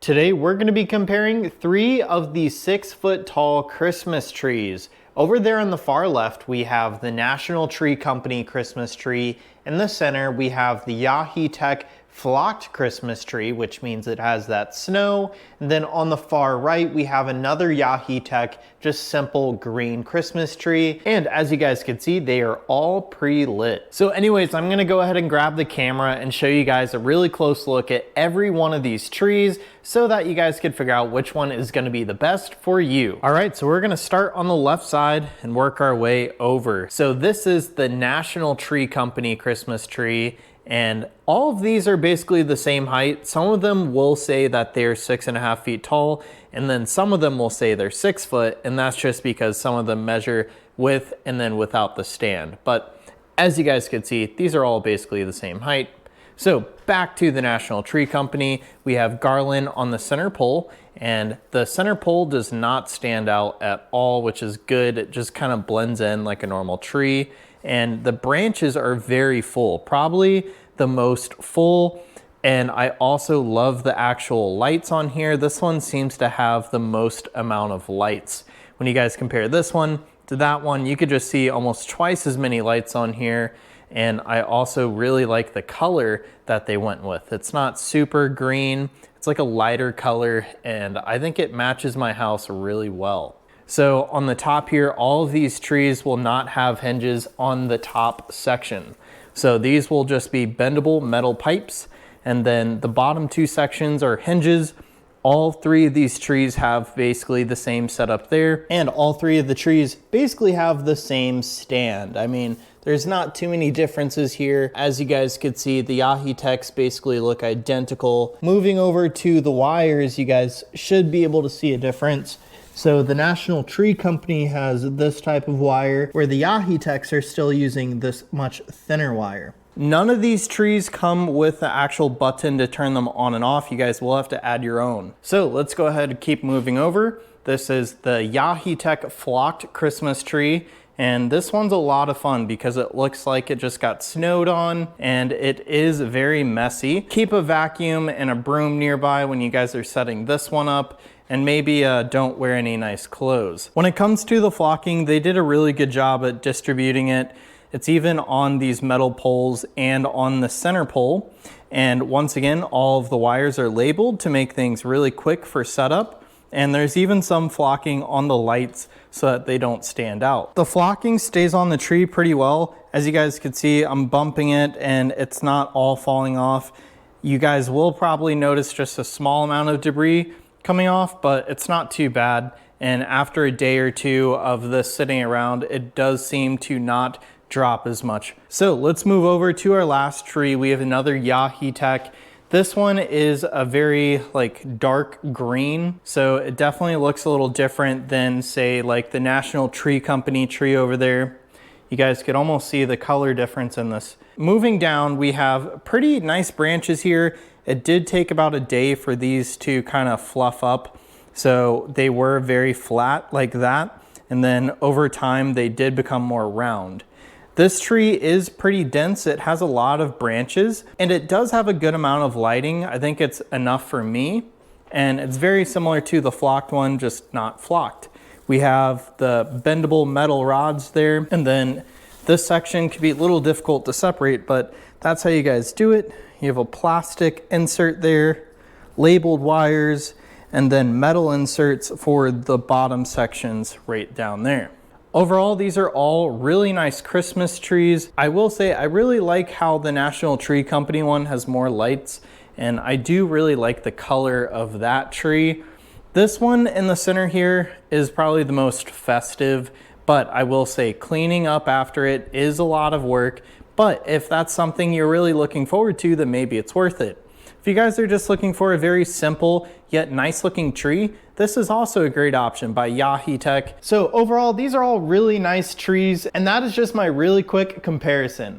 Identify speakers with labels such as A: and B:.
A: Today we're going to be comparing 3 of the 6-foot tall Christmas trees. Over there on the far left we have the National Tree Company Christmas tree. In the center we have the Yaheetech flocked Christmas tree, which means it has that snow. And then on the far right we have another Yaheetech just simple green Christmas tree. And as you guys can see, they are all pre-lit. So anyways, I'm gonna go ahead and grab the camera and show you guys a really close look at every one of these trees so that you guys can figure out which one is gonna be the best for you. All right, so we're gonna start on the left side and work our way over. So this is the National Tree Company Christmas tree. And all of these are basically the same height. Some of them will say that they're 6.5 feet tall, and then some of them will say they're 6 foot, and that's just because some of them measure with and then without the stand. But as you guys can see, these are all basically the same height. So back to the National Tree Company, we have garland on the center pole, and the center pole does not stand out at all, which is good. It just kind of blends in like a normal tree. And the branches are very full, probably the most full. And I also love the actual lights on here. This one seems to have the most amount of lights. When you guys compare this one to that one, you could just see almost twice as many lights on here. And I also really like the color that they went with. It's not super green, it's like a lighter color, and I think it matches my house really well. So on the top here, all of these trees will not have hinges on the top section. So these will just be bendable metal pipes. And then the bottom 2 sections are hinges. All 3 of these trees have basically the same setup there. And all 3 of the trees basically have the same stand. I mean, there's not too many differences here. As you guys could see, the Yaheetechs basically look identical. Moving over to the wires, you guys should be able to see a difference. So the National Tree Company has this type of wire, where the Yaheetechs are still using this much thinner wire. None of these trees come with the actual button to turn them on and off. You guys will have to add your own. So let's go ahead and keep moving over. This is the Yaheetech flocked Christmas tree. And this one's a lot of fun because it looks like it just got snowed on, and it is very messy. Keep a vacuum and a broom nearby when you guys are setting this one up, and maybe don't wear any nice clothes. When it comes to the flocking, they did a really good job at distributing it. It's even on these metal poles and on the center pole. And once again, all of the wires are labeled to make things really quick for setup. And there's even some flocking on the lights so that they don't stand out. The flocking stays on the tree pretty well. As you guys can see, I'm bumping it and it's not all falling off. You guys will probably notice just a small amount of debris coming off, but it's not too bad. And after a day or 2 of this sitting around, it does seem to not drop as much. So let's move over to our last tree. We have another Yaheetech. This one is a very dark green, so it definitely looks a little different than, say, like the National Tree Company tree over there. You guys could almost see the color difference in this. Moving down, we have pretty nice branches here. It did take about a day for these to kind of fluff up, so they were very flat like that, and then over time they did become more round. This tree is pretty dense. It has a lot of branches, and it does have a good amount of lighting. I think it's enough for me, and it's very similar to the flocked one, just not flocked. We have the bendable metal rods there, and then this section can be a little difficult to separate, but that's how you guys do it. You have a plastic insert there, labeled wires, and then metal inserts for the bottom sections right down there. Overall, these are all really nice Christmas trees. I will say I really like how the National Tree Company one has more lights, and I do really like the color of that tree. This one in the center here is probably the most festive, but I will say cleaning up after it is a lot of work. But if that's something you're really looking forward to, then maybe it's worth it. If you guys are just looking for a very simple yet nice looking tree, this is also a great option by Yaheetech. So overall, these are all really nice trees, and that is just my really quick comparison.